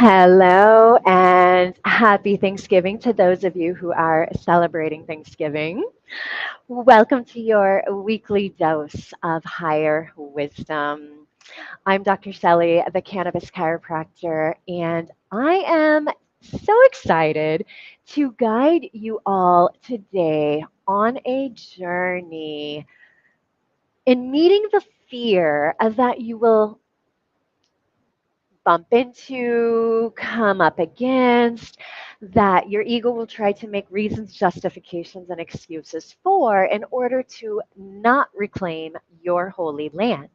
Hello and happy Thanksgiving to those of you who are celebrating Thanksgiving. Welcome to your weekly dose of higher wisdom. I'm Dr. Shelley, the cannabis chiropractor, and I am so excited to guide you all today on a journey in meeting the fear of that you will bump into, come up against, that your ego will try to make reasons, justifications, and excuses for in order to not reclaim your holy land.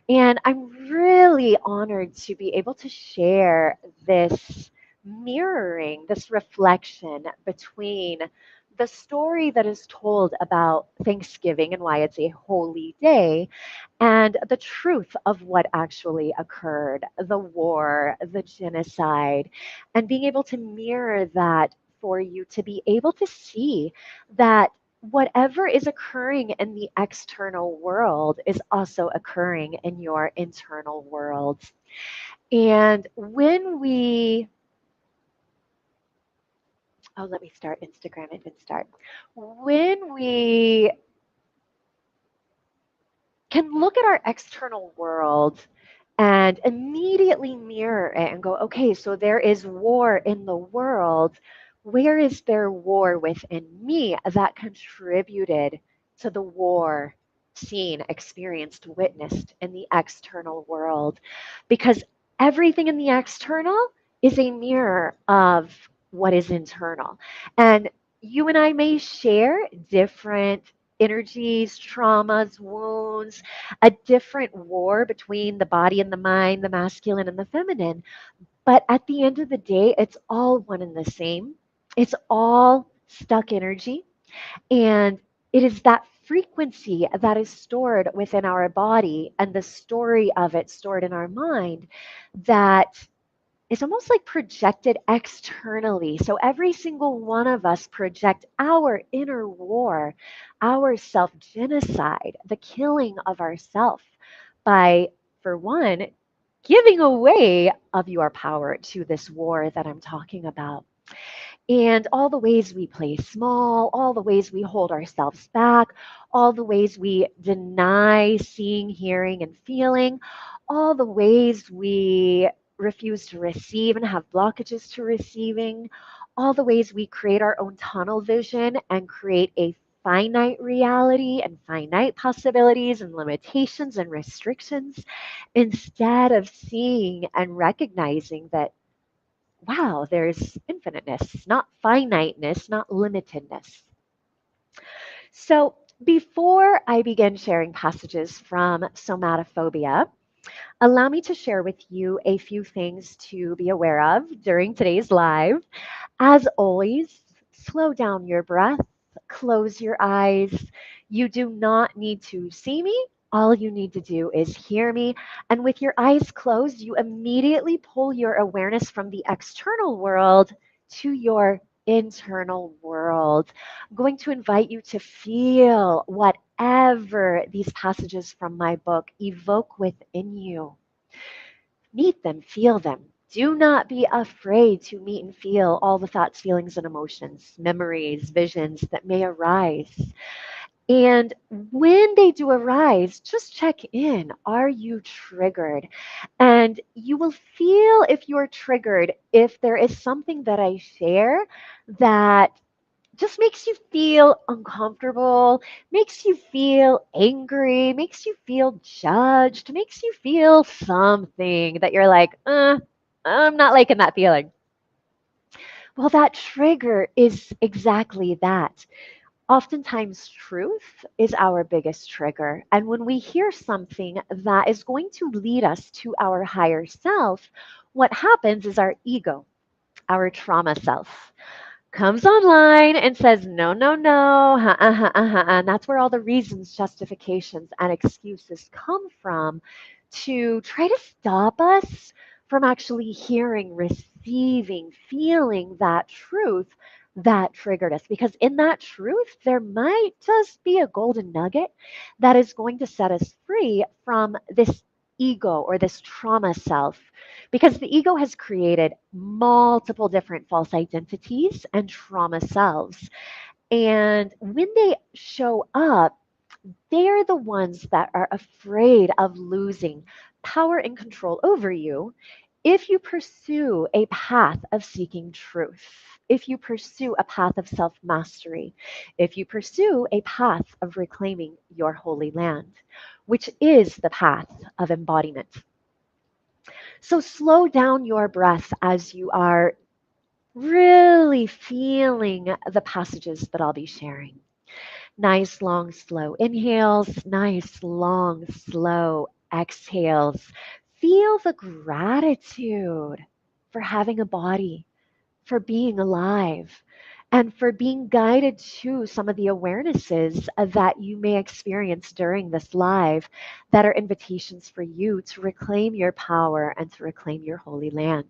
And I'm really honored to be able to share this mirroring, this reflection between the story that is told about Thanksgiving and why it's a holy day and the truth of what actually occurred, the war, the genocide, and being able to mirror that for you to be able to see that whatever is occurring in the external world is also occurring in your internal world. And when we, oh, let me start Instagram, it didn't start. When we can look at our external world and immediately mirror it and go, okay, so there is war in the world. Where is there war within me that contributed to the war seen, experienced, witnessed in the external world? Because everything in the external is a mirror of what is internal. And you and I may share different energies, traumas, wounds, a different war between the body and the mind, the masculine and the feminine. But at the end of the day, it's all one and the same. It's all stuck energy. And it is that frequency that is stored within our body and the story of it stored in our mind that is almost like projected externally. So every single one of us project our inner war, our self genocide, the killing of ourself by, for one, giving away of your power to this war that I'm talking about. And all the ways we play small, all the ways we hold ourselves back, all the ways we deny seeing, hearing, and feeling, all the ways we refuse to receive and have blockages to receiving, all the ways we create our own tunnel vision and create a finite reality and finite possibilities and limitations and restrictions instead of seeing and recognizing that wow, there's infiniteness, not finiteness, not limitedness. So, before I begin sharing passages from Somatophobia, allow me to share with you a few things to be aware of during today's live. As always, slow down your breath, close your eyes. You do not need to see me. All you need to do is hear me. And with your eyes closed, you immediately pull your awareness from the external world to your internal world. I'm going to invite you to feel whatever these passages from my book evoke within you. Meet them, feel them. Do not be afraid to meet and feel all the thoughts, feelings, and emotions, memories, visions that may arise. And when they do arise, just check in. Are you triggered? And you will feel if you're triggered, if there is something that I share that just makes you feel uncomfortable, makes you feel angry, makes you feel judged, makes you feel something that you're like, I'm not liking that feeling. Well, that trigger is exactly that. Oftentimes, truth is our biggest trigger. And when we hear something that is going to lead us to our higher self, what happens is our ego, our trauma self, comes online and says, no, no, no, and that's where all the reasons, justifications, and excuses come from to try to stop us from actually hearing, receiving, feeling that truth that triggered us. Because in that truth, there might just be a golden nugget that is going to set us free from this ego or this trauma self, because the ego has created multiple different false identities and trauma selves. And when they show up, they're the ones that are afraid of losing power and control over you if you pursue a path of seeking truth, if you pursue a path of self mastery, if you pursue a path of reclaiming your holy land, which is the path of embodiment. So slow down your breath as you are really feeling the passages that I'll be sharing. Nice, long, slow inhales, nice, long, slow exhales. Feel the gratitude for having a body, for being alive, and for being guided to some of the awarenesses that you may experience during this live that are invitations for you to reclaim your power and to reclaim your holy land.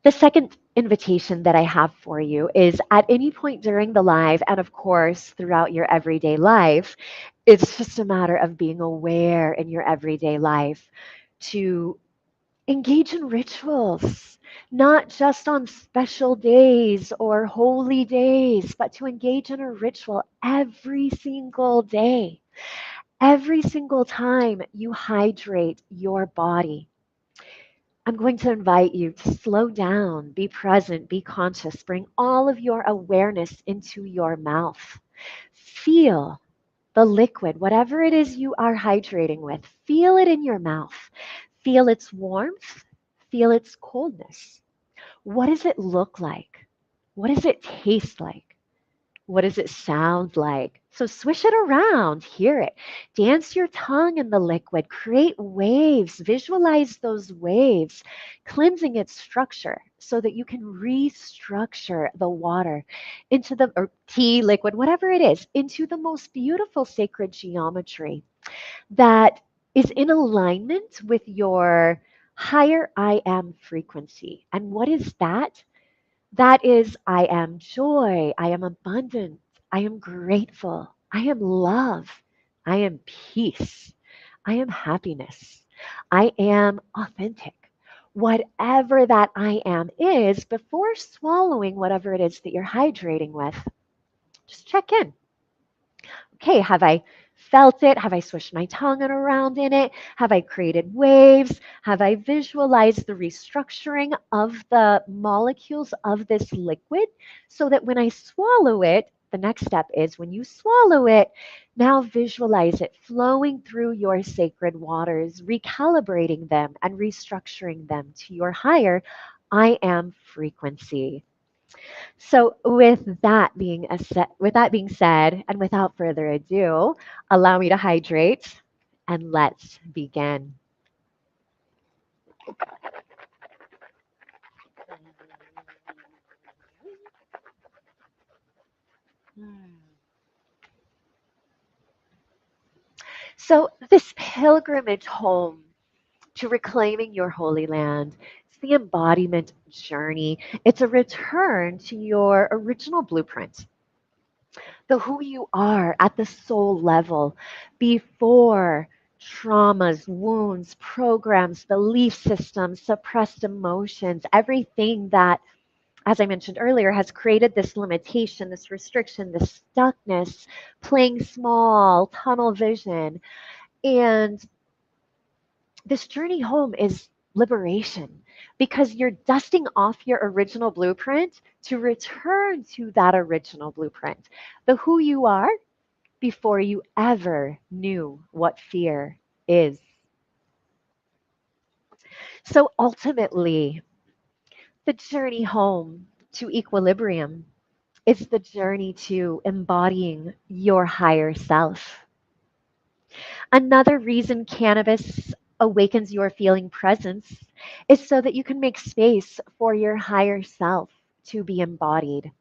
The second invitation that I have for you is at any point during the live, and of course throughout your everyday life, it's just a matter of being aware in your everyday life to engage in rituals, not just on special days or holy days, but to engage in a ritual every single day. Every single time you hydrate your body, I'm going to invite you to slow down, be present, be conscious, bring all of your awareness into your mouth. Feel the liquid, whatever it is you are hydrating with, feel it in your mouth. Feel its warmth, feel its coldness. What does it look like? What does it taste like? What does it sound like? So swish it around, hear it. Dance your tongue in the liquid, create waves, visualize those waves, cleansing its structure so that you can restructure the water into the, or tea, liquid, whatever it is, into the most beautiful sacred geometry that is in alignment with your higher I am frequency. And what is that? That is, I am joy, I am abundance, I am grateful, I am love, I am peace, I am happiness, I am authentic. Whatever that I am is, before swallowing whatever it is that you're hydrating with, just check in. Okay, have I felt it? Have I swished my tongue around in it? Have I created waves? Have I visualized the restructuring of the molecules of this liquid so that when I swallow it, the next step is when you swallow it, now visualize it flowing through your sacred waters, recalibrating them and restructuring them to your higher I am frequency. So with that being said, and without further ado, allow me to hydrate and let's begin. So this pilgrimage home to reclaiming your holy land, it's the embodiment journey. It's a return to your original blueprint, the who you are at the soul level before traumas, wounds, programs, belief systems, suppressed emotions, everything that, as I mentioned earlier, has created this limitation, this restriction, this stuckness, playing small, tunnel vision. And this journey home is liberation because you're dusting off your original blueprint to return to that original blueprint, the who you are before you ever knew what fear is. So ultimately, the journey home to equilibrium is the journey to embodying your higher self. Another reason cannabis awakens your feeling presence is so that you can make space for your higher self to be embodied.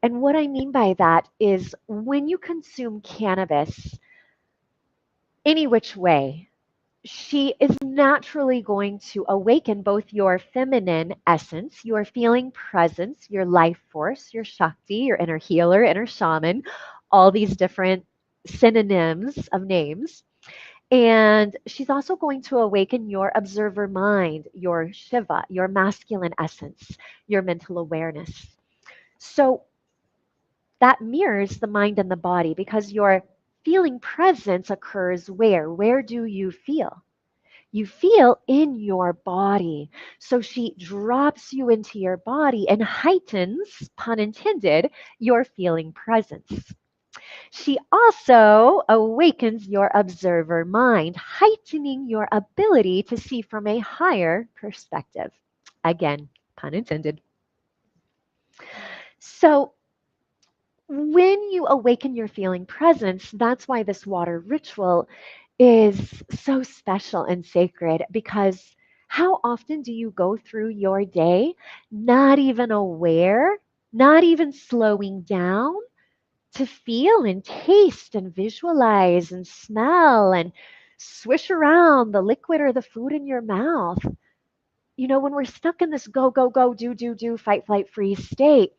And what I mean by that is when you consume cannabis, any which way, she is naturally going to awaken both your feminine essence, your feeling presence, your life force, your Shakti, your inner healer, inner shaman, all these different synonyms of names. And she's also going to awaken your observer mind, your Shiva, your masculine essence, your mental awareness. So that mirrors the mind and the body because your feeling presence occurs where? Where do you feel? You feel in your body. So she drops you into your body and heightens, pun intended, your feeling presence. She also awakens your observer mind, heightening your ability to see from a higher perspective. Again, pun intended. So when you awaken your feeling presence, that's why this water ritual is so special and sacred, because how often do you go through your day not even aware, not even slowing down to feel and taste and visualize and smell and swish around the liquid or the food in your mouth? You know, when we're stuck in this go, go, go, do, fight, flight, freeze state,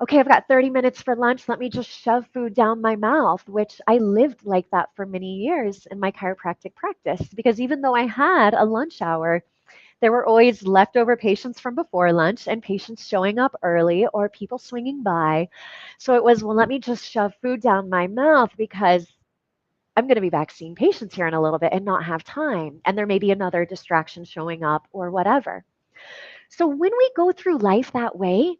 okay, I've got 30 minutes for lunch. Let me just shove food down my mouth, which I lived like that for many years in my chiropractic practice. Because even though I had a lunch hour, there were always leftover patients from before lunch and patients showing up early or people swinging by. So it was, well, let me just shove food down my mouth because I'm going to be back seeing patients here in a little bit and not have time. And there may be another distraction showing up or whatever. So when we go through life that way,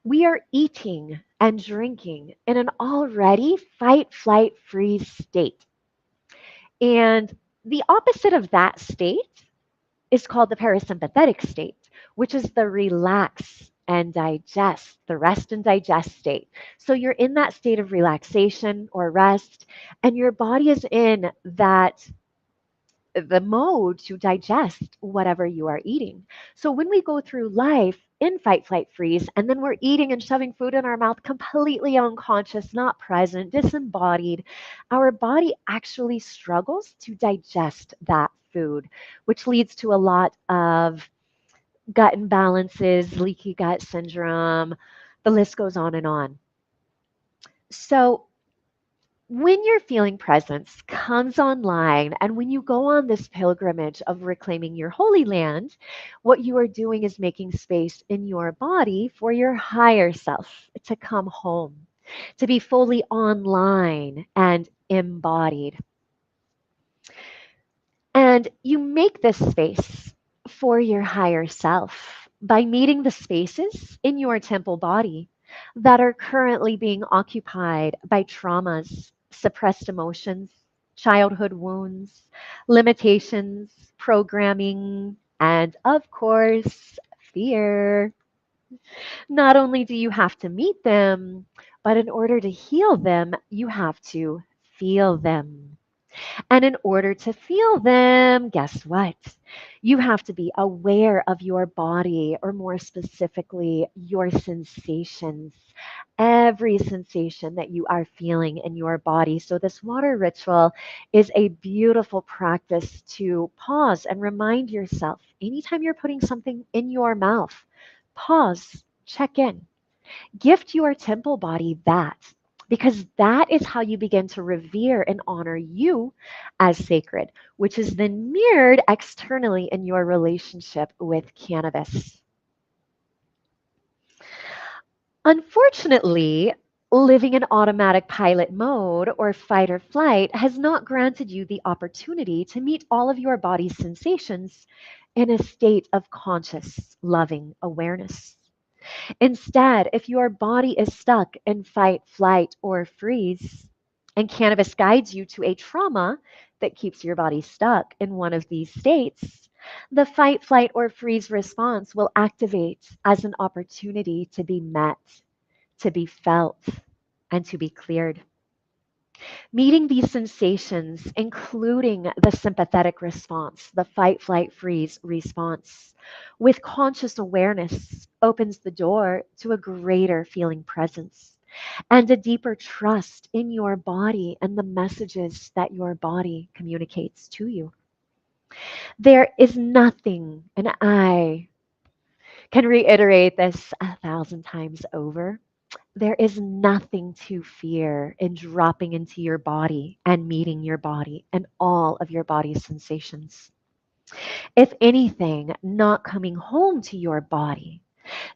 we are eating and drinking in an already fight, flight, freeze state. And the opposite of that state is called the parasympathetic state, which is the relax and digest, the rest and digest state. So you're in that state of relaxation or rest, and your body is in that the mode to digest whatever you are eating. So when we go through life in fight, flight, freeze, and then we're eating and shoving food in our mouth completely unconscious, not present, disembodied, our body actually struggles to digest that food, which leads to a lot of gut imbalances, leaky gut syndrome. The list goes on and on. So when your feeling presence comes online and when you go on this pilgrimage of reclaiming your holy land, what you are doing is making space in your body for your higher self to come home, to be fully online and embodied. And you make this space for your higher self by meeting the spaces in your temple body that are currently being occupied by traumas, suppressed emotions, childhood wounds, limitations, programming, and of course, fear. Not only do you have to meet them, but in order to heal them, you have to feel them. And in order to feel them, guess what? You have to be aware of your body, or more specifically, your sensations. Every sensation that you are feeling in your body. So, this water ritual is a beautiful practice to pause and remind yourself anytime you're putting something in your mouth, pause, check in. Gift your temple body that, because that is how you begin to revere and honor you as sacred, which is then mirrored externally in your relationship with cannabis. Unfortunately, living in automatic pilot mode or fight or flight has not granted you the opportunity to meet all of your body's sensations in a state of conscious, loving awareness. Instead, if your body is stuck in fight, flight, or freeze, and cannabis guides you to a trauma that keeps your body stuck in one of these states, the fight, flight, or freeze response will activate as an opportunity to be met, to be felt, and to be cleared. Meeting these sensations, including the sympathetic response, the fight, flight, freeze response, with conscious awareness opens the door to a greater feeling presence and a deeper trust in your body and the messages that your body communicates to you. There is nothing, and I can reiterate this 1,000 times over. There is nothing to fear in dropping into your body and meeting your body and all of your body's sensations. If anything, not coming home to your body,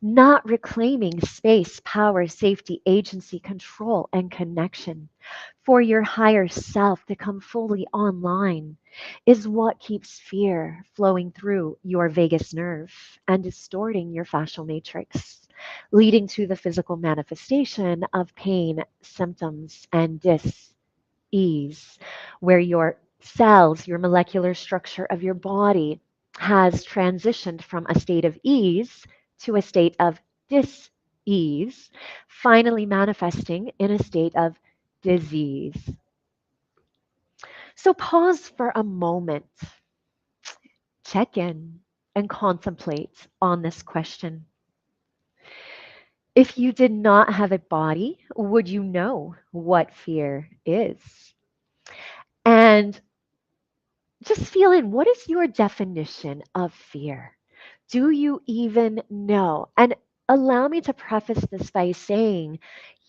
not reclaiming space, power, safety, agency, control, and connection for your higher self to come fully online is what keeps fear flowing through your vagus nerve and distorting your fascial matrix, leading to the physical manifestation of pain, symptoms, and dis-ease, where your cells, your molecular structure of your body has transitioned from a state of ease to a state of dis-ease, finally manifesting in a state of disease. So pause for a moment, check in, and contemplate on this question. If you did not have a body, would you know what fear is? And just feel in, what is your definition of fear? Do you even know? And allow me to preface this by saying,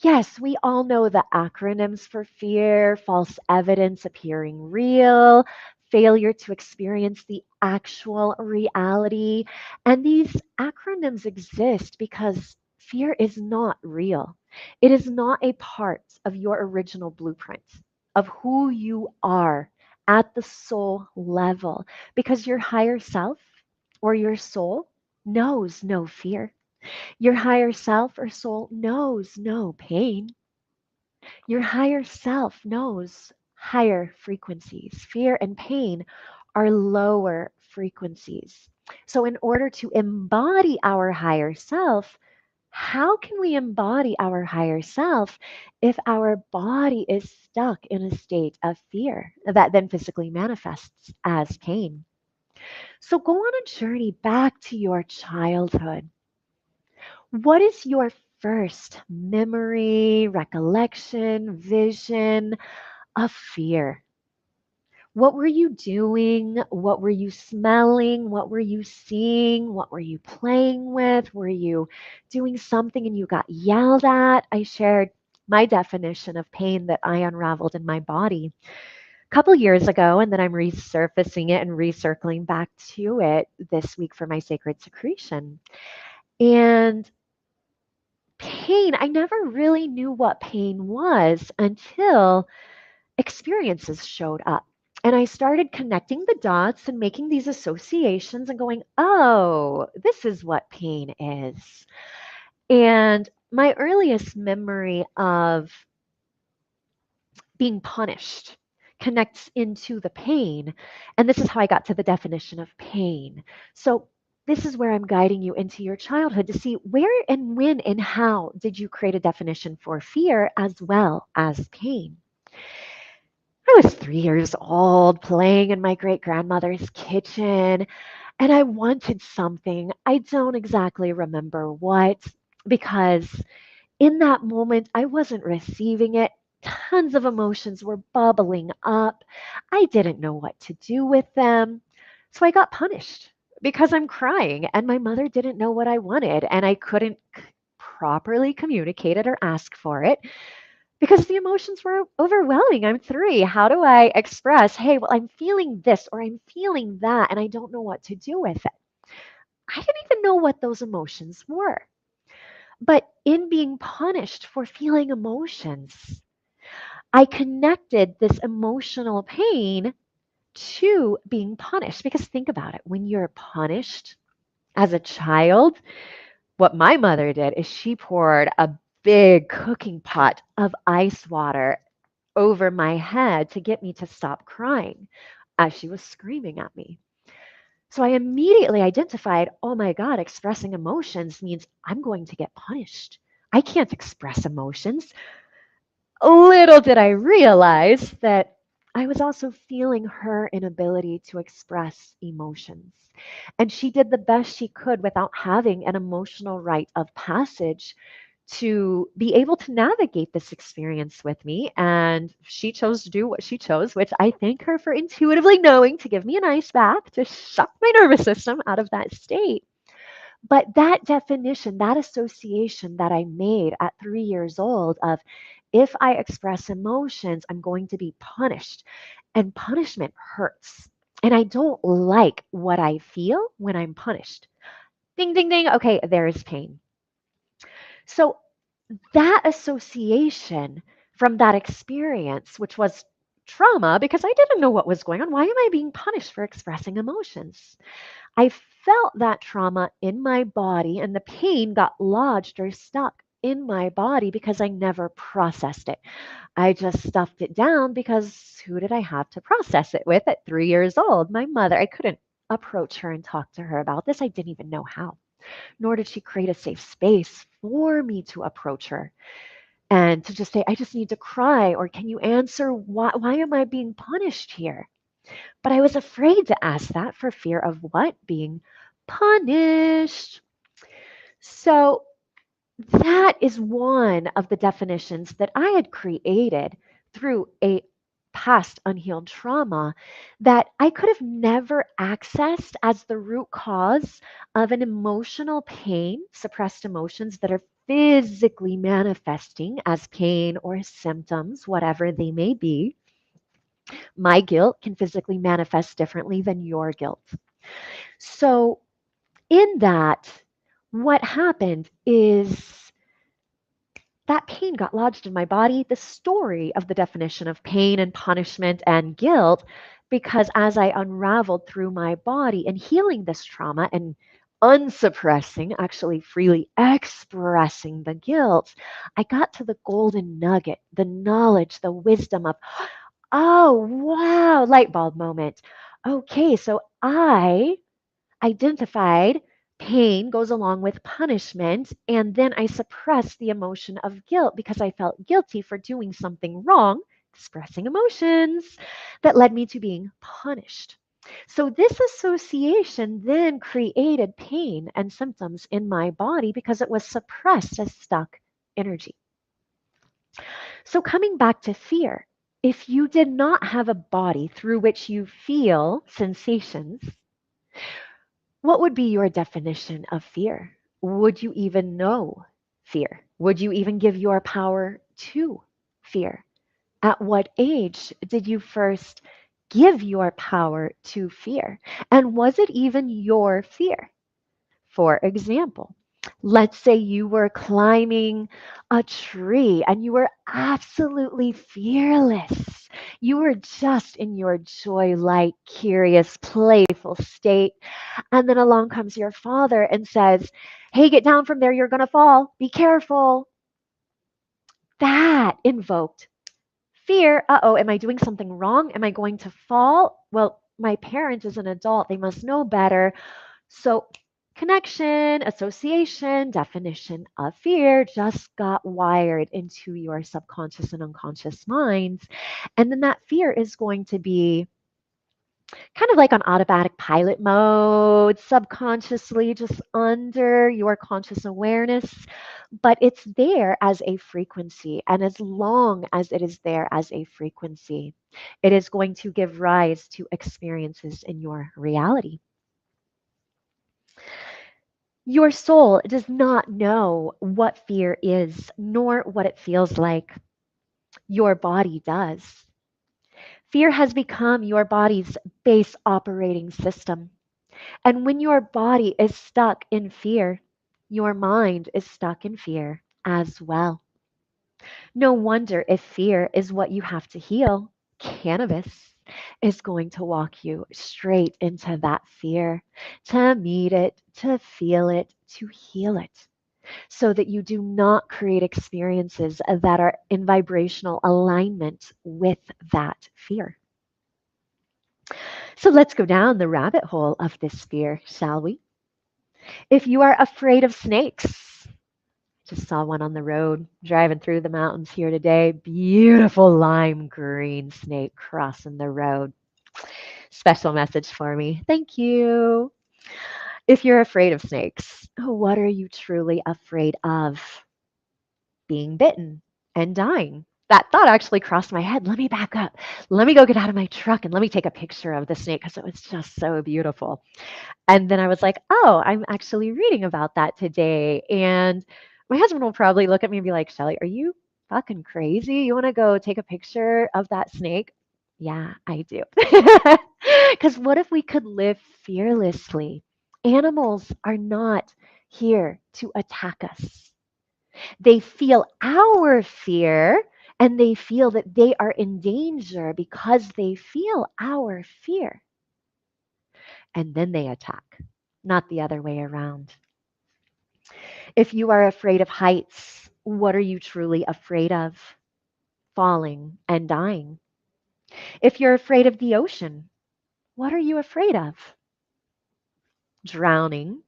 yes, we all know the acronyms for fear: false evidence appearing real, failure to experience the actual reality. And these acronyms exist because fear is not real. It is not a part of your original blueprint of who you are at the soul level, because your higher self or your soul knows no fear. Your higher self or soul knows no pain. Your higher self knows higher frequencies. Fear and pain are lower frequencies. So, in order to embody our higher self, how can we embody our higher self if our body is stuck in a state of fear that then physically manifests as pain? So go on a journey back to your childhood. What is your first memory, recollection, vision of fear? What were you doing? What were you smelling? What were you seeing? What were you playing with? Were you doing something and you got yelled at? I shared my definition of pain that I unraveled in my body a couple years ago, and then I'm resurfacing it and recircling back to it this week for my sacred secretion. And pain, I never really knew what pain was until experiences showed up. And I started connecting the dots and making these associations and going, oh, this is what pain is. And my earliest memory of being punished connects into the pain. And this is how I got to the definition of pain. So, this is where I'm guiding you into your childhood to see where and when and how did you create a definition for fear as well as pain. I was 3 years old playing in my great grandmother's kitchen, and I wanted something. I don't exactly remember what, because in that moment, I wasn't receiving it. Tons of emotions were bubbling up. I didn't know what to do with them. So I got punished because I'm crying, and my mother didn't know what I wanted, and I couldn't properly communicate it or ask for it because the emotions were overwhelming. I'm 3. How do I express, hey, well, I'm feeling this or I'm feeling that, and I don't know what to do with it? I didn't even know what those emotions were. But in being punished for feeling emotions, I connected this emotional pain to being punished. Because think about it, when you're punished as a child, what my mother did is she poured a big cooking pot of ice water over my head to get me to stop crying as she was screaming at me. So I immediately identified, oh my God, expressing emotions means I'm going to get punished. I can't express emotions. Little did I realize that I was also feeling her inability to express emotions. And she did the best she could without having an emotional rite of passage to be able to navigate this experience with me. And she chose to do what she chose, which I thank her for intuitively knowing to give me an ice bath to shock my nervous system out of that state. But that definition, that association that I made at 3 years old of if I express emotions, I'm going to be punished. And punishment hurts. And I don't like what I feel when I'm punished. Ding, ding, ding. Okay, there is pain. So that association from that experience, which was trauma, because I didn't know what was going on. Why am I being punished for expressing emotions? I felt that trauma in my body, and the pain got lodged or stuck in my body because I never processed it. I just stuffed it down because who did I have to process it with at 3 years old? My mother. I couldn't approach her and talk to her about this. I didn't even know how, nor did she create a safe space for me to approach her and to just say, I just need to cry, or can you answer why am I being punished here? But I was afraid to ask that for fear of what? Being punished. So that is one of the definitions that I had created through a past unhealed trauma that I could have never accessed as the root cause of an emotional pain, suppressed emotions that are physically manifesting as pain or symptoms, whatever they may be. My guilt can physically manifest differently than your guilt. So, in that, what happened is that pain got lodged in my body, the story of the definition of pain and punishment and guilt, because as I unraveled through my body and healing this trauma and unsuppressing, actually freely expressing the guilt, I got to the golden nugget, the knowledge, the wisdom of, oh, wow, light bulb moment. Okay, so I identified pain goes along with punishment, and then I suppressed the emotion of guilt because I felt guilty for doing something wrong, expressing emotions that led me to being punished. So, this association then created pain and symptoms in my body because it was suppressed as stuck energy. So, coming back to fear, if you did not have a body through which you feel sensations, what would be your definition of fear? Would you even know fear? Would you even give your power to fear? At what age did you first give your power to fear? And was it even your fear? For example, let's say you were climbing a tree and you were absolutely fearless. You were just in your joy, light, curious, playful state. And then along comes your father and says, hey, get down from there. You're going to fall. Be careful. That invoked fear. Uh-oh, am I doing something wrong? Am I going to fall? Well, my parent is an adult. They must know better. So, connection, association, definition of fear just got wired into your subconscious and unconscious minds. And then that fear is going to be kind of like on automatic pilot mode, subconsciously, just under your conscious awareness. But it's there as a frequency. And as long as it is there as a frequency, it is going to give rise to experiences in your reality. Your soul does not know what fear is, nor what it feels like. Your body does. Fear has become your body's base operating system. And when your body is stuck in fear, your mind is stuck in fear as well. No wonder if fear is what you have to heal, cannabis is going to walk you straight into that fear, to meet it, to feel it, to heal it, so that you do not create experiences that are in vibrational alignment with that fear. So let's go down the rabbit hole of this fear, shall we? If you are afraid of snakes, just saw one on the road driving through the mountains here today. Beautiful lime green snake crossing the road. Special message for me. Thank you. If you're afraid of snakes, what are you truly afraid of? Being bitten and dying. that thought actually crossed my head. Let me back up. Let me go get out of my truck and let me take a picture of the snake because it was just so beautiful. And then I was like, oh, I'm actually reading about that today. And my husband will probably look at me and be like, Shelly, are you fucking crazy? You want to go take a picture of that snake? Yeah, I do. Because what if we could live fearlessly? Animals are not here to attack us. They feel our fear and they feel that they are in danger because they feel our fear. And then they attack, not the other way around. If you are afraid of heights, what are you truly afraid of? Falling and dying. If you're afraid of the ocean, what are you afraid of? Drowning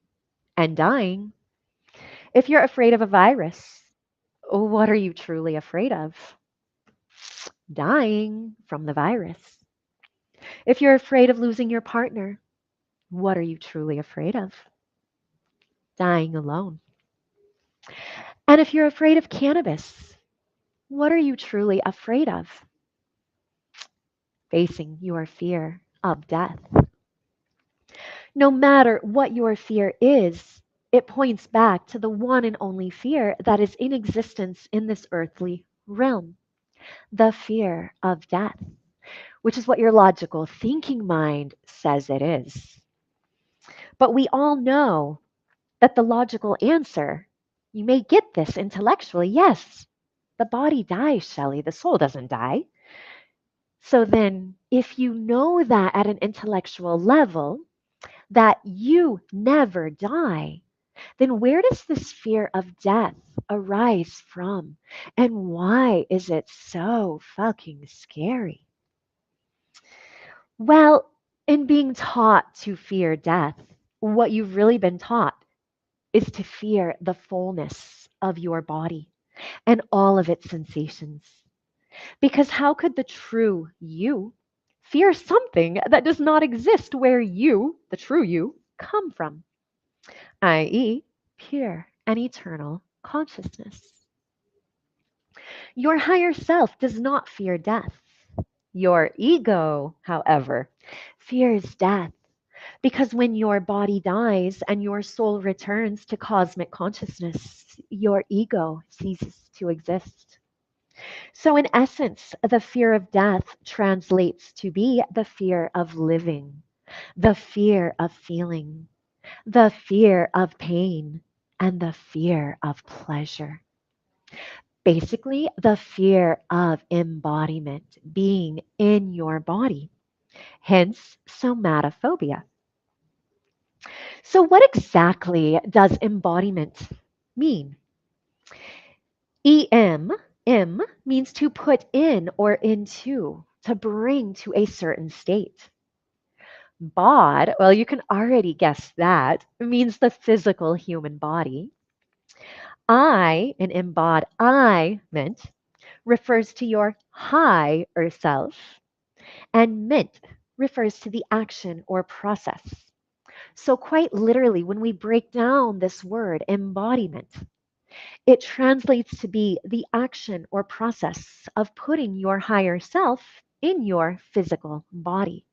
and dying. If you're afraid of a virus, what are you truly afraid of? Dying from the virus. If you're afraid of losing your partner, what are you truly afraid of? Dying alone. And if you're afraid of cannabis, what are you truly afraid of? Facing your fear of death. No matter what your fear is, it points back to the one and only fear that is in existence in this earthly realm, the fear of death, which is what your logical thinking mind says it is. But we all know that the logical answer, you may get this intellectually, yes, the body dies, Shelley, the soul doesn't die. So then, if you know that at an intellectual level, that you never die, then where does this fear of death arise from? And why is it so fucking scary? Well, in being taught to fear death, what you've really been taught is to fear the fullness of your body and all of its sensations. Because how could the true you fear something that does not exist where you, the true you, come from, i.e., pure and eternal consciousness? Your higher self does not fear death. Your ego, however, fears death. Because when your body dies and your soul returns to cosmic consciousness, your ego ceases to exist. So, in essence, the fear of death translates to be the fear of living, the fear of feeling, the fear of pain, and the fear of pleasure. Basically, the fear of embodiment, being in your body, hence somatophobia. So, what exactly does embodiment mean? em means to put in or into, to bring to a certain state. Bod, well, you can already guess that, means the physical human body. I, in embodiment, refers to your higher self, and ment refers to the action or process. So, quite literally, when we break down this word, embodiment, it translates to be the action or process of putting your higher self in your physical body.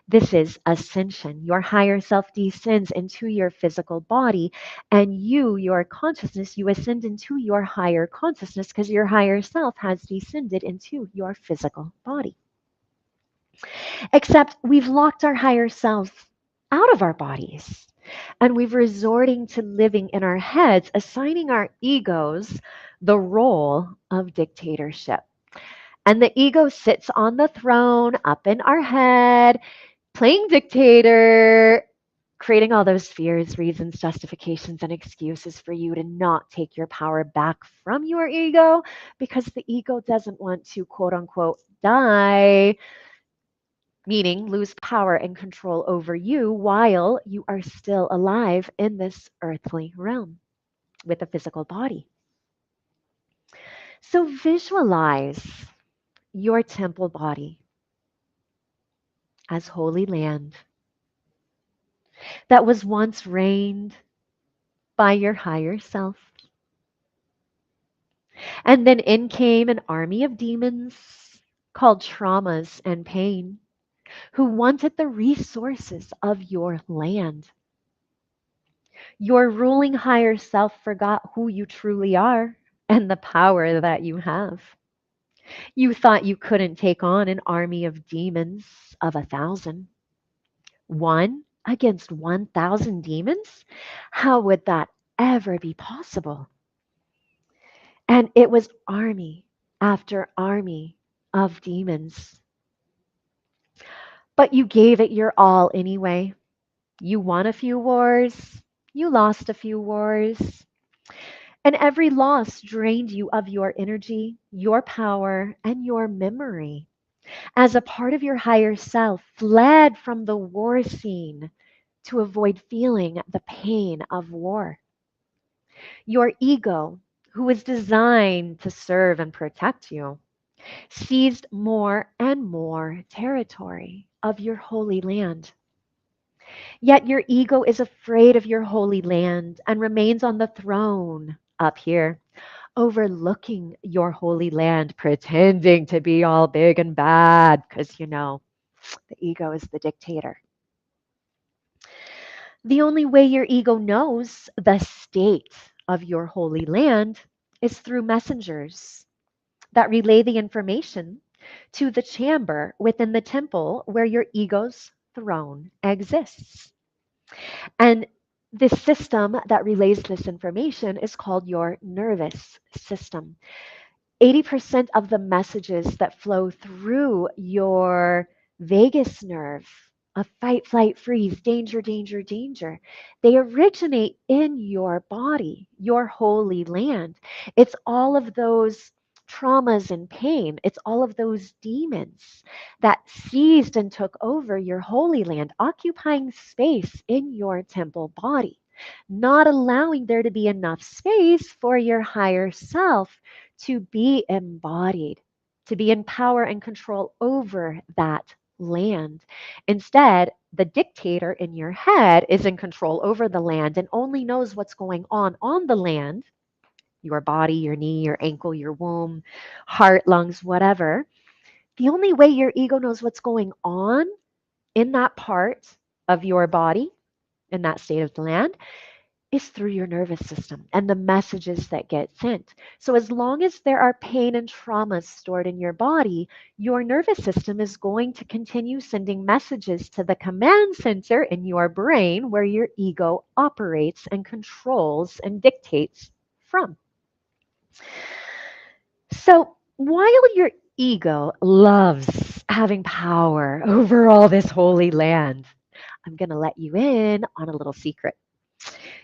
This is ascension. Your higher self descends into your physical body, and you, your consciousness, you ascend into your higher consciousness because your higher self has descended into your physical body. Except we've locked our higher selves out of our bodies. And we've resorting to living in our heads, assigning our egos the role of dictatorship. And the ego sits on the throne up in our head, playing dictator, creating all those fears, reasons, justifications, and excuses for you to not take your power back from your ego because the ego doesn't want to, quote unquote, die, meaning lose power and control over you while you are still alive in this earthly realm with a physical body. So visualize your temple body as holy land that was once reigned by your higher self. And then in came an army of demons called traumas and pain, who wanted the resources of your land. Your ruling higher self forgot who you truly are and the power that you have. You thought you couldn't take on an army of demons of 1,000. One against 1,000 demons? How would that ever be possible? And it was army after army of demons. But you gave it your all anyway. You won a few wars, you lost a few wars, and every loss drained you of your energy, your power, and your memory. As a part of your higher self fled from the war scene to avoid feeling the pain of war. Your ego, who was designed to serve and protect you, seized more and more territory of your holy land. Yet your ego is afraid of your holy land and remains on the throne up here, overlooking your holy land, pretending to be all big and bad, because the ego is the dictator. The only way your ego knows the state of your holy land is through messengers that relay the information to the chamber within the temple where your ego's throne exists. And this system that relays this information is called your nervous system. 80% of the messages that flow through your vagus nerve of fight, flight, freeze, danger, danger, danger, they originate in your body, your holy land. It's all of those traumas and pain. It's all of those demons that seized and took over your holy land, occupying space in your temple body, not allowing there to be enough space for your higher self to be embodied, to be in power and control over that land. Instead, the dictator in your head is in control over the land and only knows what's going on the land, your body, your knee, your ankle, your womb, heart, lungs, whatever. The only way your ego knows what's going on in that part of your body, in that state of the land, is through your nervous system and the messages that get sent. So, as long as there are pain and traumas stored in your body, your nervous system is going to continue sending messages to the command center in your brain where your ego operates and controls and dictates from. So, while your ego loves having power over all this holy land, I'm going to let you in on a little secret.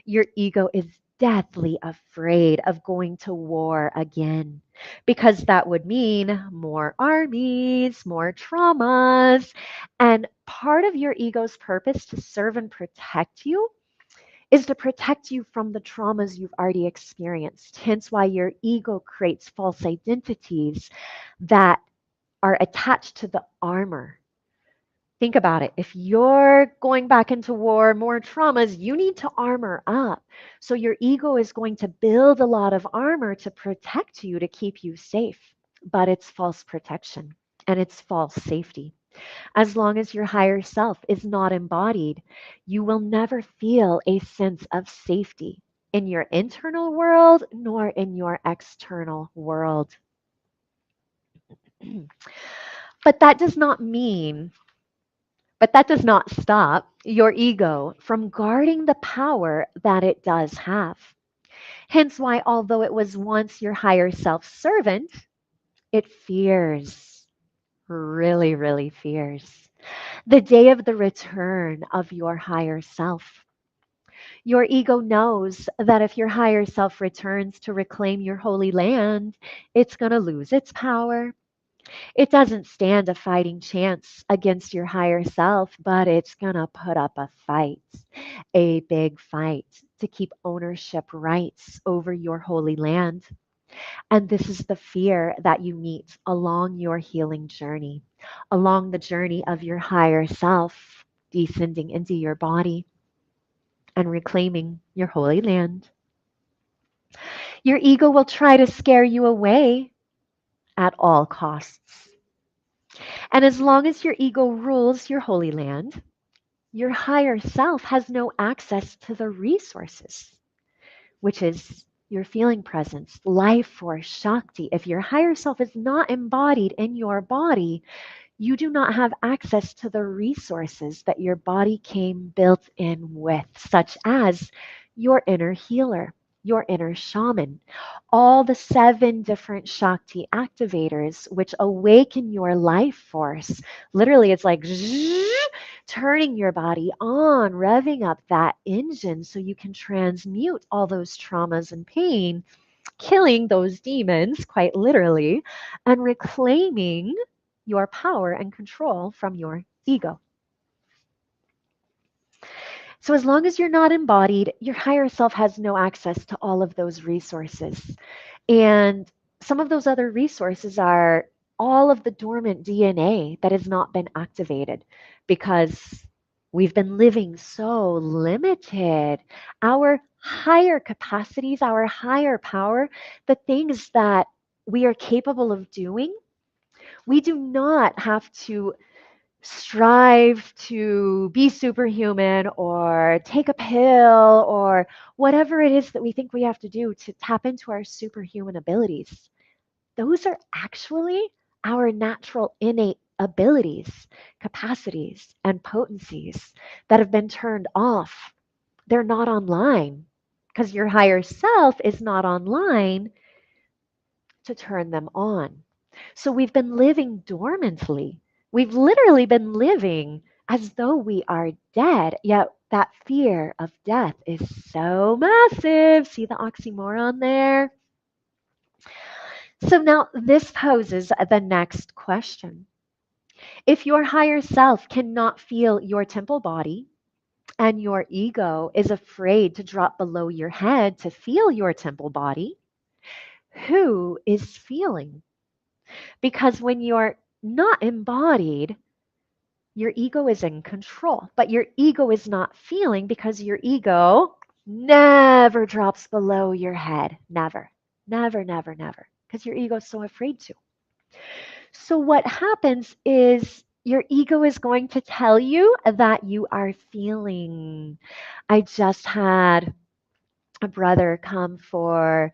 Your ego is deathly afraid of going to war again because that would mean more armies, more traumas. And part of your ego's purpose to serve and protect you is to protect you from the traumas you've already experienced. Hence why your ego creates false identities that are attached to the armor. Think about it. If you're going back into war, more traumas, you need to armor up. So your ego is going to build a lot of armor to protect you, to keep you safe. But it's false protection and it's false safety. As long as your higher self is not embodied, you will never feel a sense of safety in your internal world nor in your external world. But that does not mean But that does not stop your ego from guarding the power that it does have. Hence why, although it was once your higher self servant, it fears, really, really fears, the day of the return of your higher self. Your ego knows that if your higher self returns to reclaim your holy land, it's going to lose its power. It doesn't stand a fighting chance against your higher self, but it's going to put up a big fight to keep ownership rights over your holy land. And this is the fear that you meet along your healing journey, along the journey of your higher self descending into your body and reclaiming your holy land. Your ego will try to scare you away at all costs. And as long as your ego rules your holy land, your higher self has no access to the resources, which is your feeling presence, life force, Shakti. If your higher self is not embodied in your body, you do not have access to the resources that your body came built in with, such as your inner healer, your inner shaman, all the 7 different Shakti activators, which awaken your life force. Literally, it's like turning your body on, revving up that engine so you can transmute all those traumas and pain, killing those demons, quite literally, and reclaiming your power and control from your ego. So, as long as you're not embodied, your higher self has no access to all of those resources. And some of those other resources are all of the dormant DNA that has not been activated because we've been living so limited. Our higher capacities, our higher power, the things that we are capable of doing, we do not have to strive to be superhuman or take a pill or whatever it is that we think we have to do to tap into our superhuman abilities. Those are actually our natural innate abilities, capacities, and potencies that have been turned off. They're not online because your higher self is not online to turn them on. So we've been living dormantly. We've literally been living as though we are dead, yet that fear of death is so massive. See the oxymoron there? So now this poses the next question. If your higher self cannot feel your temple body and your ego is afraid to drop below your head to feel your temple body, who is feeling? Because when you're not embodied, your ego is in control, but your ego is not feeling because your ego never drops below your head. Never, never, never, never. Because your ego is so afraid to. So, what happens is your ego is going to tell you that you are feeling. I just had a brother come for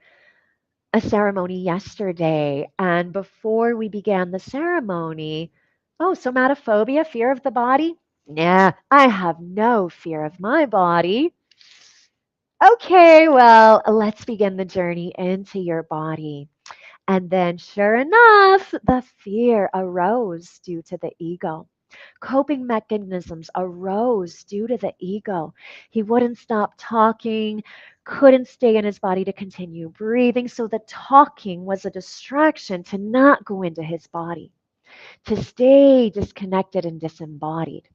a ceremony yesterday, and before we began the ceremony, oh, somatophobia, fear of the body? Nah, I have no fear of my body. Okay, well, let's begin the journey into your body. And then, sure enough, the fear arose due to the ego. Coping mechanisms arose due to the ego. He wouldn't stop talking, couldn't stay in his body to continue breathing. So the talking was a distraction to not go into his body, to stay disconnected and disembodied.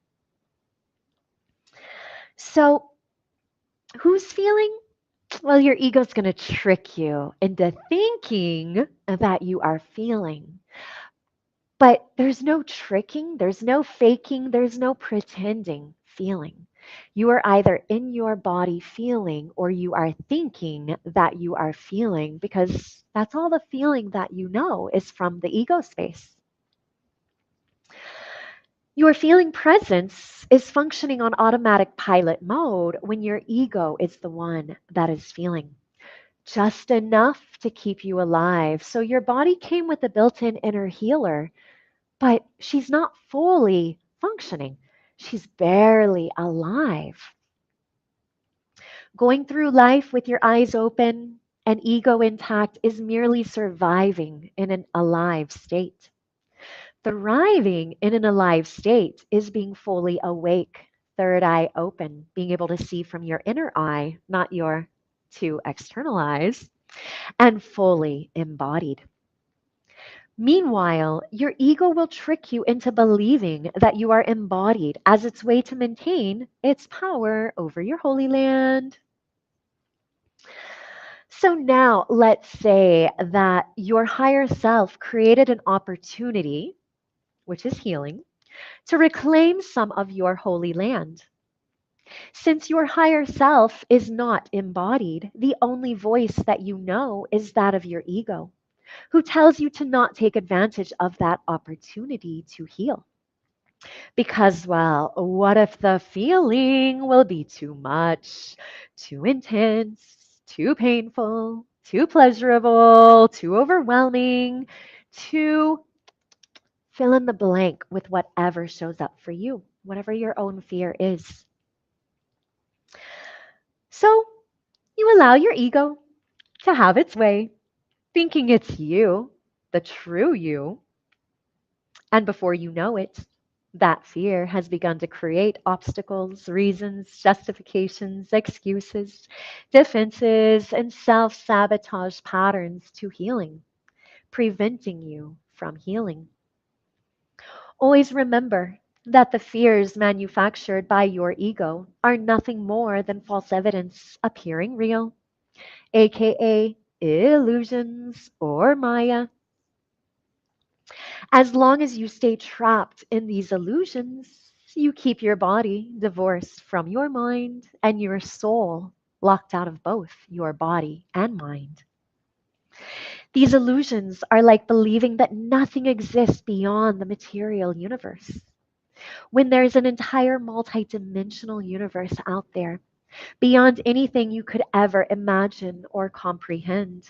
So, who's feeling? Well, your ego's going to trick you into thinking that you are feeling. But there's no tricking, there's no faking, there's no pretending feeling. You are either in your body feeling or you are thinking that you are feeling because that's all the feeling that you know is from the ego space. Your feeling presence is functioning on automatic pilot mode when your ego is the one that is feeling. Just enough to keep you alive. So your body came with a built in inner healer, but she's not fully functioning. She's barely alive. Going through life with your eyes open and ego intact is merely surviving in an alive state. Thriving in an alive state is being fully awake, third eye open, being able to see from your inner eye, not your 2 external eyes, and fully embodied. Meanwhile, your ego will trick you into believing that you are embodied as its way to maintain its power over your holy land. So now let's say that your higher self created an opportunity, which is healing, to reclaim some of your holy land. Since your higher self is not embodied, the only voice that you know is that of your ego, who tells you to not take advantage of that opportunity to heal. Because, well, what if the feeling will be too much, too intense, too painful, too pleasurable, too overwhelming, too fill in the blank with whatever shows up for you, whatever your own fear is. So you allow your ego to have its way, thinking it's you, the true you. And before you know it, that fear has begun to create obstacles, reasons, justifications, excuses, defenses, and self sabotage patterns to healing, preventing you from healing. Always remember that the fears manufactured by your ego are nothing more than false evidence appearing real, aka illusions or Maya. As long as you stay trapped in these illusions, you keep your body divorced from your mind and your soul locked out of both your body and mind. These illusions are like believing that nothing exists beyond the material universe, when there's an entire multidimensional universe out there, beyond anything you could ever imagine or comprehend.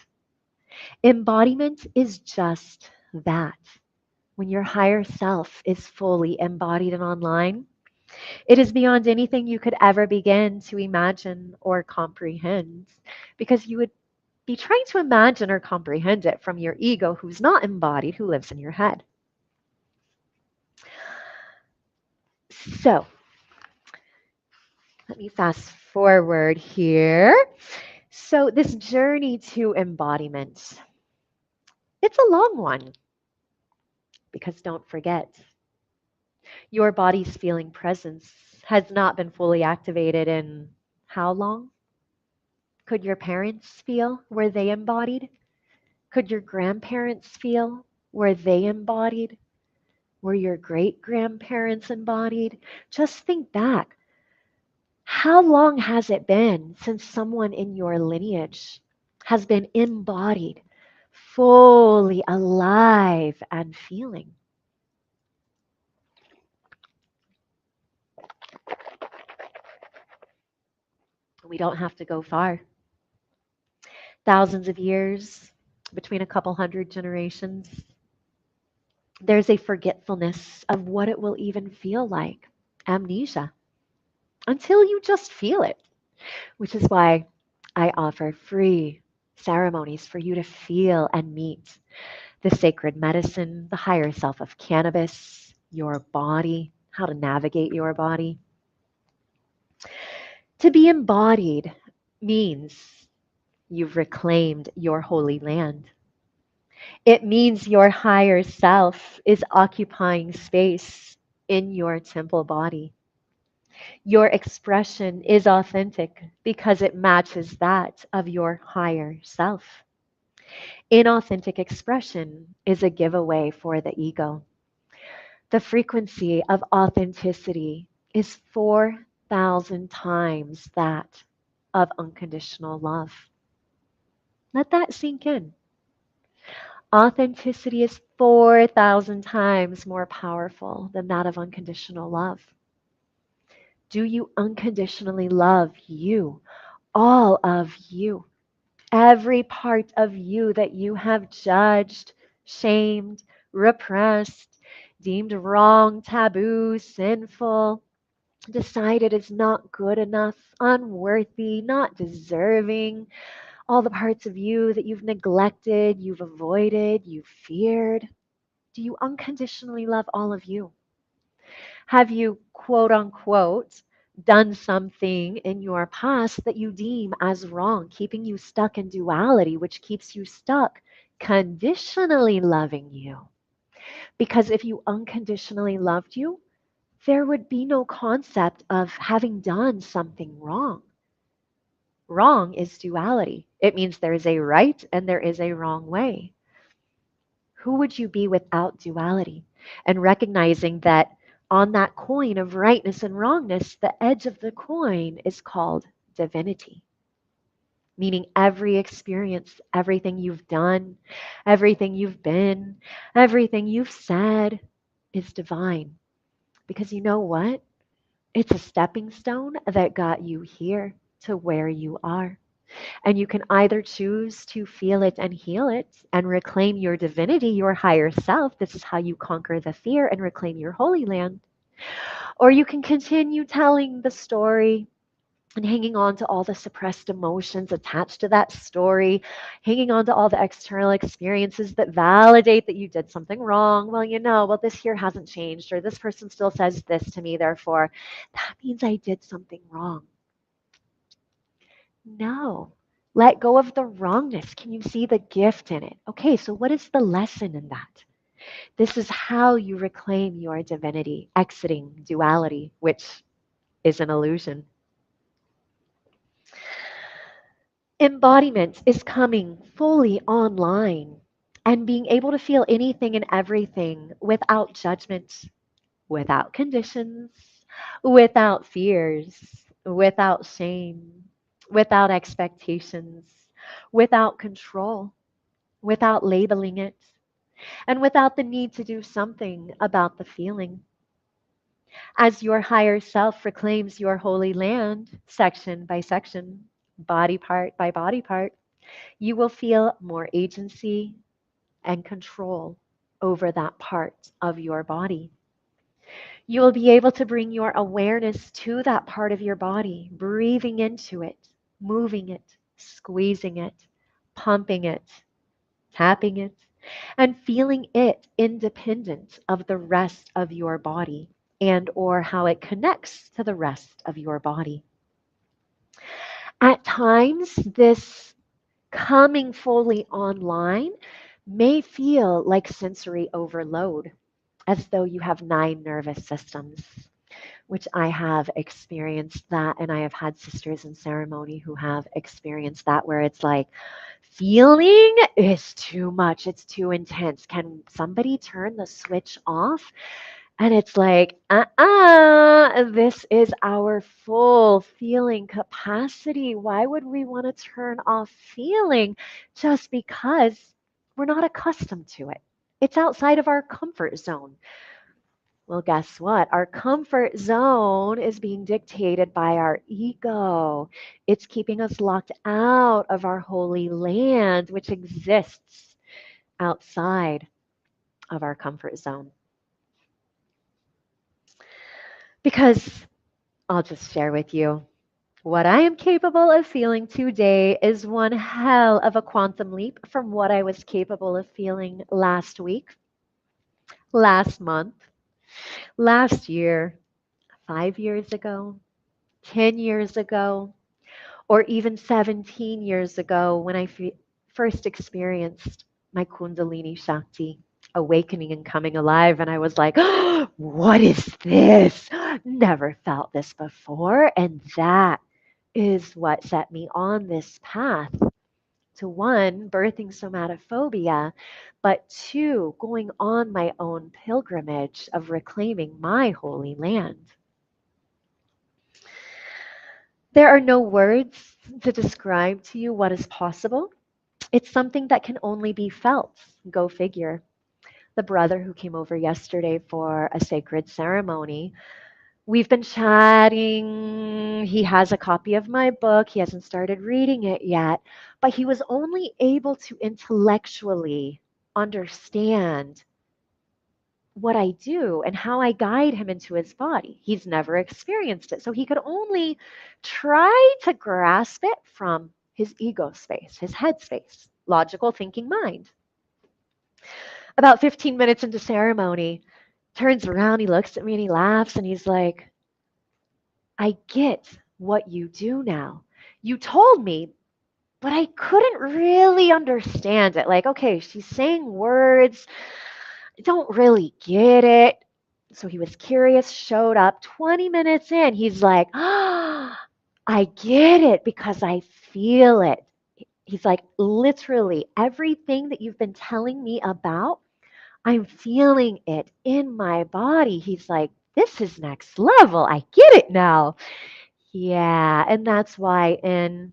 Embodiment is just that. When your higher self is fully embodied and online, it is beyond anything you could ever begin to imagine or comprehend, because you would be trying to imagine or comprehend it from your ego, who's not embodied, who lives in your head. So, let me fast forward here. So, this journey to embodiment, it's a long one, because don't forget, your body's feeling presence has not been fully activated in how long? Could your parents feel? Were they embodied? Could your grandparents feel? Were they embodied? Were your great grandparents embodied? Just think back. How long has it been since someone in your lineage has been embodied, fully alive and feeling? We don't have to go far. Thousands of years, between a couple hundred generations, there's a forgetfulness of what it will even feel like, amnesia, until you just feel it, which is why I offer free ceremonies for you to feel and meet the sacred medicine, the higher self of cannabis, your body, how to navigate your body. To be embodied means you've reclaimed your holy land. It means your higher self is occupying space in your temple body. Your expression is authentic because it matches that of your higher self. Inauthentic expression is a giveaway for the ego. The frequency of authenticity is 4,000 times that of unconditional love. Let that sink in. Authenticity is 4,000 times more powerful than that of unconditional love. Do you unconditionally love you? All of you. Every part of you that you have judged, shamed, repressed, deemed wrong, taboo, sinful, decided is not good enough, unworthy, not deserving, all the parts of you that you've neglected, you've avoided, you've feared. Do you unconditionally love all of you? Have you, quote unquote, done something in your past that you deem as wrong, keeping you stuck in duality, which keeps you stuck conditionally loving you? Because if you unconditionally loved you, there would be no concept of having done something wrong. Wrong is duality. It means there is a right and there is a wrong way. Who would you be without duality? And recognizing that On that coin of rightness and wrongness, the edge of the coin is called divinity, meaning every experience, everything you've done, everything you've been, everything you've said is divine. Because you know what? It's a stepping stone that got you here to where you are. And you can either choose to feel it and heal it and reclaim your divinity, your higher self. This is how you conquer the fear and reclaim your holy land. Or you can continue telling the story and hanging on to all the suppressed emotions attached to that story, hanging on to all the external experiences that validate that you did something wrong. Well, well, this here hasn't changed, or this person still says this to me, therefore, that means I did something wrong. No. Let go of the wrongness. Can you see the gift in it? Okay, so what is the lesson in that? This is how you reclaim your divinity, exiting duality, which is an illusion. Embodiment is coming fully online and being able to feel anything and everything without judgment, without conditions, without fears, without shame, without expectations, without control, without labeling it, and without the need to do something about the feeling. As your higher self reclaims your holy land, section by section, body part by body part, you will feel more agency and control over that part of your body. You will be able to bring your awareness to that part of your body, breathing into it, moving it, squeezing it, pumping it, tapping it, and feeling it independent of the rest of your body and or how it connects to the rest of your body. At times, this coming fully online may feel like sensory overload, as though you have 9 nervous systems, which I have experienced that. And I have had sisters in ceremony who have experienced that, where it's like, feeling is too much, it's too intense. Can somebody turn the switch off? And it's like, this is our full feeling capacity. Why would we want to turn off feeling just because we're not accustomed to it? It's outside of our comfort zone. Well, guess what? Our comfort zone is being dictated by our ego. It's keeping us locked out of our holy land, which exists outside of our comfort zone. Because I'll just share with you, what I am capable of feeling today is one hell of a quantum leap from what I was capable of feeling last week, last month, last year, 5 years ago, 10 years ago, or even 17 years ago when I first experienced my Kundalini Shakti awakening and coming alive. And I was like, oh, what is this? Never felt this before. And that is what set me on this path to, one, birthing somatophobia, but two, going on my own pilgrimage of reclaiming my holy land. There are no words to describe to you what is possible. It's something that can only be felt. Go figure. The brother who came over yesterday for a sacred ceremony, we've been chatting. He has a copy of my book. He hasn't started reading it yet, but he was only able to intellectually understand what I do and how I guide him into his body. He's never experienced it. So he could only try to grasp it from his ego space, his head space, logical thinking mind. About 15 minutes into ceremony, turns around, he looks at me and he laughs and he's like, I get what you do now. You told me, but I couldn't really understand it. Like, okay, she's saying words, I don't really get it. So he was curious, showed up 20 minutes in. He's like, I get it because I feel it. He's like, literally, everything that you've been telling me about, I'm feeling it in my body. He's like, this is next level. I get it now. Yeah, and that's why in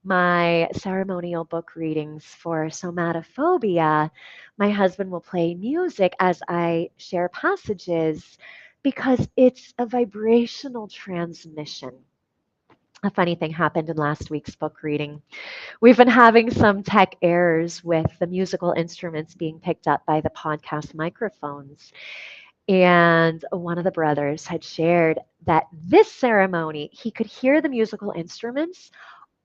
my ceremonial book readings for Somatophobia, my husband will play music as I share passages because it's a vibrational transmission. A funny thing happened in last week's book reading. We've been having some tech errors with the musical instruments being picked up by the podcast microphones. And one of the brothers had shared that this ceremony, he could hear the musical instruments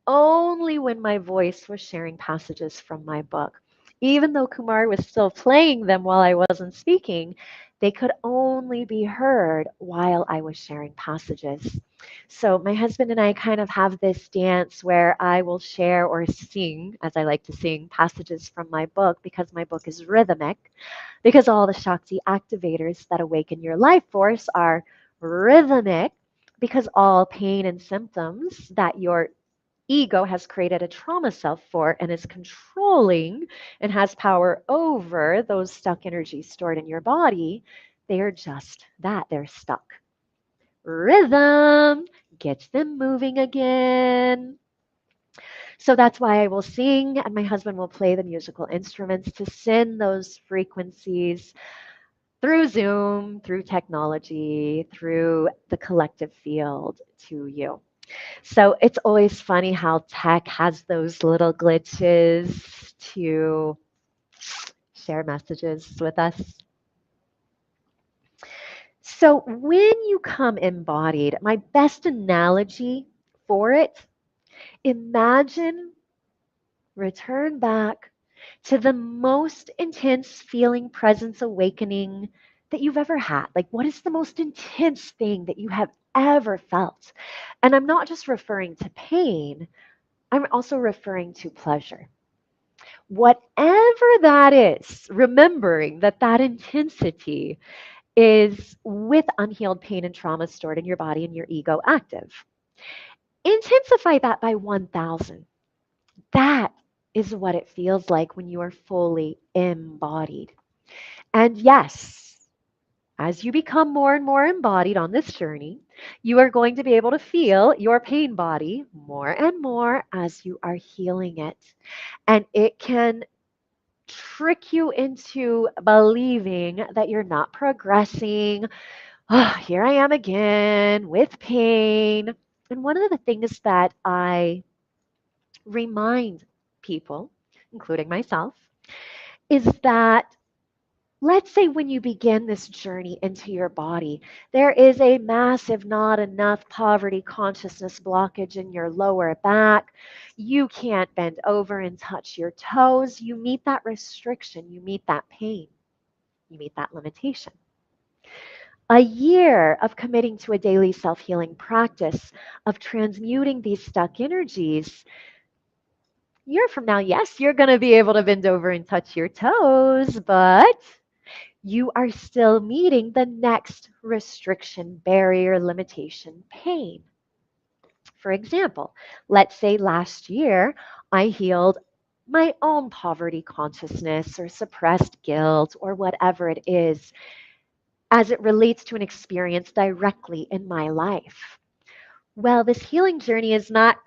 only when my voice was sharing passages from my book. Even though Kumar was still playing them while I wasn't speaking, they could only be heard while I was sharing passages. So my husband and I kind of have this dance where I will share or sing, as I like to sing, passages from my book because my book is rhythmic, because all the Shakti activators that awaken your life force are rhythmic, because all pain and symptoms that your ego has created a trauma self for and is controlling and has power over those stuck energies stored in your body, they are just that. They're stuck. Rhythm gets them moving again. So that's why I will sing and my husband will play the musical instruments to send those frequencies through Zoom, through technology, through the collective field to you. So it's always funny how tech has those little glitches to share messages with us. So when you come embodied, my best analogy for it, imagine return back to the most intense feeling, presence, awakening that you've ever had. Like, what is the most intense thing that you have ever felt? And I'm not just referring to pain, I'm also referring to pleasure. Whatever that is, remembering that that intensity is with unhealed pain and trauma stored in your body and your ego active. Intensify that by 1,000. That is what it feels like when you are fully embodied. And yes, as you become more and more embodied on this journey, you are going to be able to feel your pain body more and more as you are healing it. And it can trick you into believing that you're not progressing. Oh, here I am again with pain. And one of the things that I remind people, including myself, is that let's say when you begin this journey into your body, there is a massive not enough poverty consciousness blockage in your lower back. You can't bend over and touch your toes. You meet that restriction, you meet that pain, you meet that limitation. A year of committing to a daily self healing practice, of transmuting these stuck energies. Year from now, yes, you're going to be able to bend over and touch your toes, but you are still meeting the next restriction, barrier, limitation, pain. For example, let's say last year I healed my own poverty consciousness or suppressed guilt or whatever it is as it relates to an experience directly in my life. Well, this healing journey is not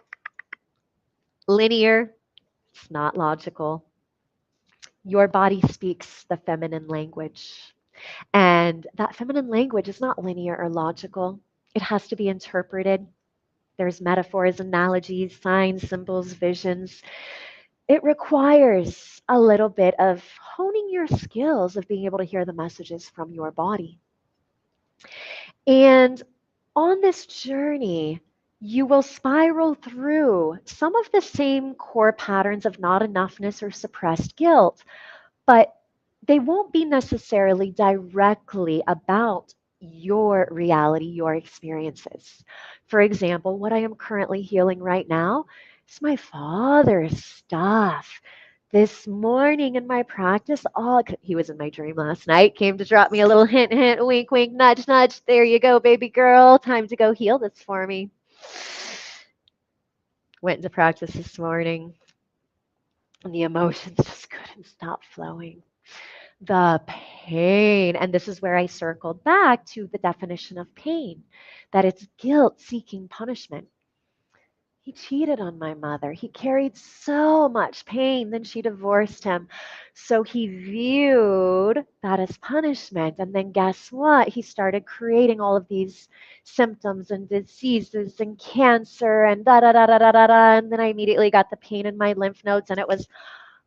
linear, it's not logical. Your body speaks the feminine language. And that feminine language is not linear or logical. It has to be interpreted. There's metaphors, analogies, signs, symbols, visions. It requires a little bit of honing your skills of being able to hear the messages from your body. And on this journey, you will spiral through some of the same core patterns of not enoughness or suppressed guilt, but they won't be necessarily directly about your reality, your experiences. For example, what I am currently healing right now is my father's stuff. This morning in my practice, he was in my dream last night, came to drop me a little hint, hint, wink, wink, nudge, nudge. There you go, baby girl. Time to go heal this for me. Went into practice this morning, and the emotions just couldn't stop flowing. The pain. And this is where I circled back to the definition of pain, that it's guilt seeking punishment. He cheated on my mother. He carried so much pain. Then she divorced him. So he viewed that as punishment. And then guess what? He started creating all of these symptoms and diseases and cancer and da da da da da da da. And then I immediately got the pain in my lymph nodes. And it was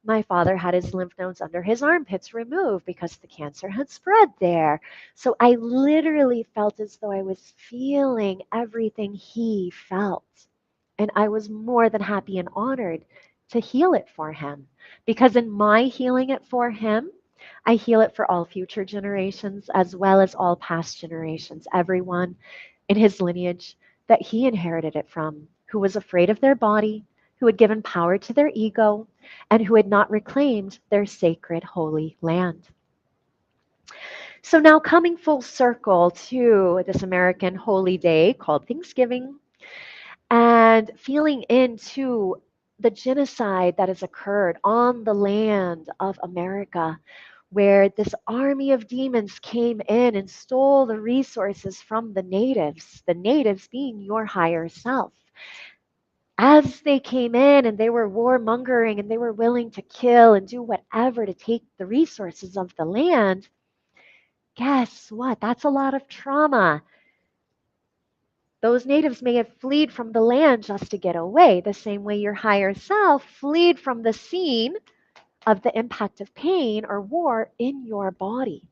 my father had his lymph nodes under his armpits removed because the cancer had spread there. So I literally felt as though I was feeling everything he felt. And I was more than happy and honored to heal it for him. Because in my healing it for him, I heal it for all future generations as well as all past generations, everyone in his lineage that he inherited it from, who was afraid of their body, who had given power to their ego, and who had not reclaimed their sacred holy land. So now coming full circle to this American holy day called Thanksgiving, and feeling into the genocide that has occurred on the land of America, where this army of demons came in and stole the resources from the natives being your higher self. As they came in and they were warmongering and they were willing to kill and do whatever to take the resources of the land, guess what? That's a lot of trauma. Those natives may have fled from the land just to get away, the same way your higher self fled from the scene of the impact of pain or war in your body.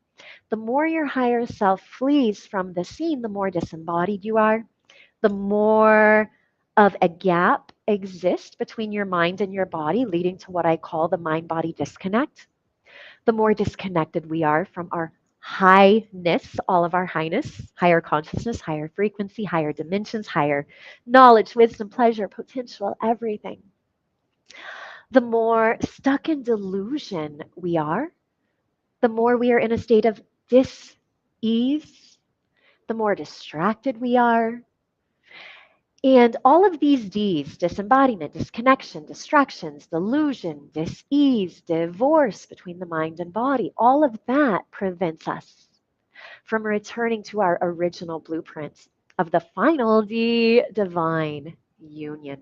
The more your higher self flees from the scene, the more disembodied you are, the more of a gap exists between your mind and your body, leading to what I call the mind body disconnect. The more disconnected we are from our highness, all of our highness, higher consciousness, higher frequency, higher dimensions, higher knowledge, wisdom, pleasure, potential, everything. The more stuck in delusion we are, the more we are in a state of dis-ease, the more distracted we are. And all of these D's, disembodiment, disconnection, distractions, delusion, dis-ease, divorce between the mind and body, all of that prevents us from returning to our original blueprint of the final D, divine union.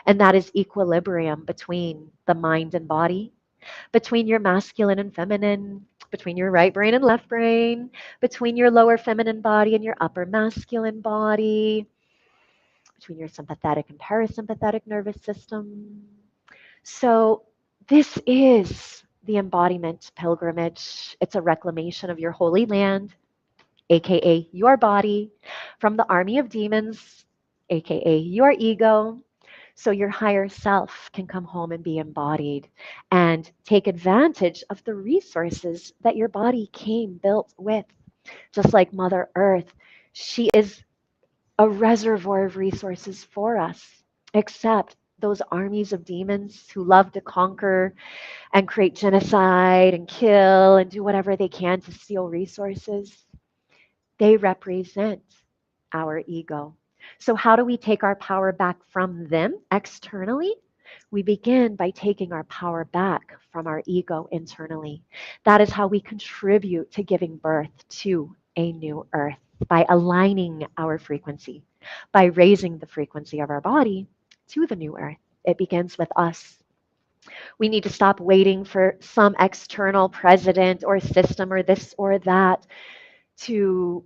And that is equilibrium between the mind and body, between your masculine and feminine, between your right brain and left brain, between your lower feminine body and your upper masculine body, between your sympathetic and parasympathetic nervous system. So, this is the embodiment pilgrimage. It's a reclamation of your holy land, aka your body, from the army of demons, aka your ego, so your higher self can come home and be embodied and take advantage of the resources that your body came built with. Just like Mother Earth, she is a reservoir of resources for us, except those armies of demons who love to conquer and create genocide and kill and do whatever they can to steal resources. They represent our ego. So, how do we take our power back from them externally? We begin by taking our power back from our ego internally. That is how we contribute to giving birth to a new earth, by aligning our frequency, by raising the frequency of our body to the new earth. It begins with us. We need to stop waiting for some external president or system or this or that to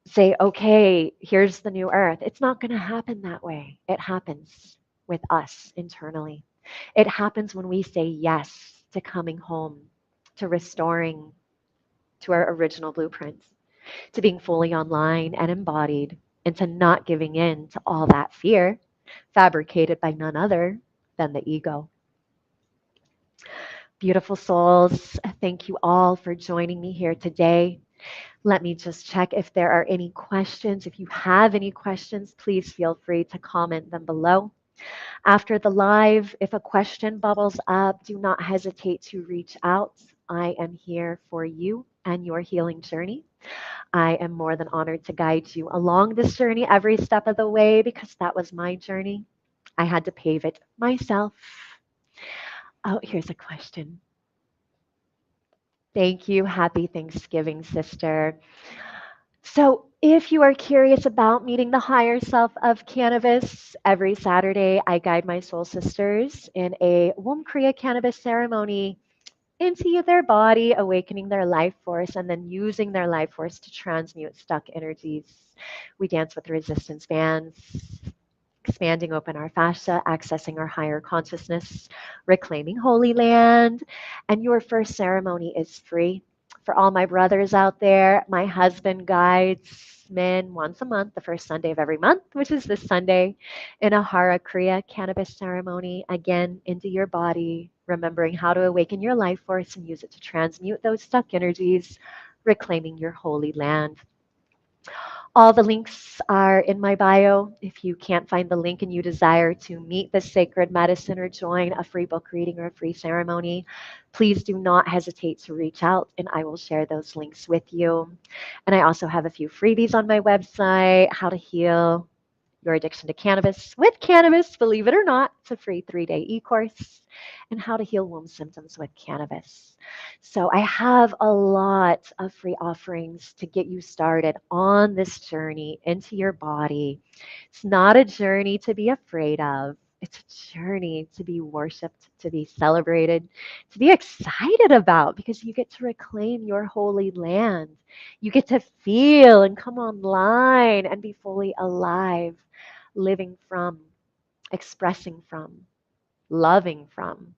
say, okay, here's the new earth. It's not going to happen that way. It happens with us internally. It happens when we say yes to coming home, to restoring to our original blueprints, to being fully online and embodied, and to not giving in to all that fear fabricated by none other than the ego. Beautiful souls, thank you all for joining me here today. Let me just check if there are any questions. If you have any questions, please feel free to comment them below. After the live, if a question bubbles up, do not hesitate to reach out. I am here for you and your healing journey. I am more than honored to guide you along this journey every step of the way, because that was my journey. I had to pave it myself. Oh, here's a question. Thank you. Happy Thanksgiving, sister. So, if you are curious about meeting the higher self of cannabis, every Saturday I guide my soul sisters in a womb kriya cannabis ceremony into their body, awakening their life force, and then using their life force to transmute stuck energies. We dance with resistance bands, expanding open our fascia, accessing our higher consciousness, reclaiming Holy Land. And your first ceremony is free. For all my brothers out there, my husband guides men once a month, the first Sunday of every month, which is this Sunday, in a Hara Kriya cannabis ceremony, again, into your body, remembering how to awaken your life force and use it to transmute those stuck energies, reclaiming your holy land. All the links are in my bio. If you can't find the link and you desire to meet the sacred medicine or join a free book reading or a free ceremony, please do not hesitate to reach out and I will share those links with you. And I also have a few freebies on my website, how to heal your addiction to cannabis with cannabis, believe it or not. It's a free 3-day e-course, and how to heal womb symptoms with cannabis. So I have a lot of free offerings to get you started on this journey into your body. It's not a journey to be afraid of. It's a journey to be worshiped, to be celebrated, to be excited about because you get to reclaim your holy land. You get to feel and come online and be fully alive, living from, expressing from, loving from,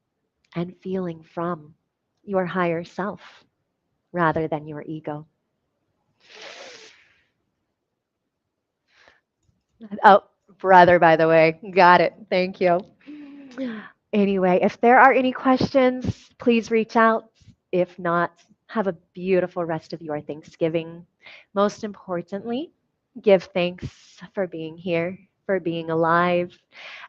and feeling from your higher self rather than your ego. Oh, brother, by the way. Got it. Thank you. Anyway, if there are any questions, please reach out. If not, have a beautiful rest of your Thanksgiving. Most importantly, give thanks for being here, for being alive,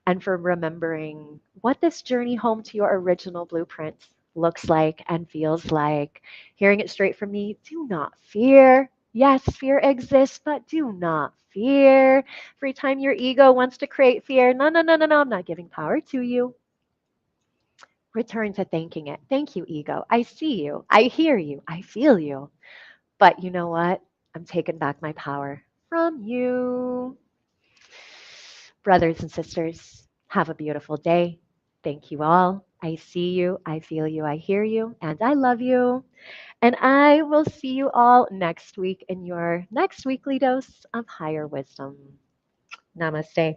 and for remembering what this journey home to your original blueprint looks like and feels like. Hearing it straight from me, do not fear. Yes, fear exists, but do not fear. Every time your ego wants to create fear, no, no, no, no, no, I'm not giving power to you. Return to thanking it. Thank you, ego. I see you. I hear you. I feel you. But you know what? I'm taking back my power from you. Brothers and sisters, have a beautiful day. Thank you all. I see you. I feel you. I hear you. And I love you. And I will see you all next week in your next weekly dose of higher wisdom. Namaste.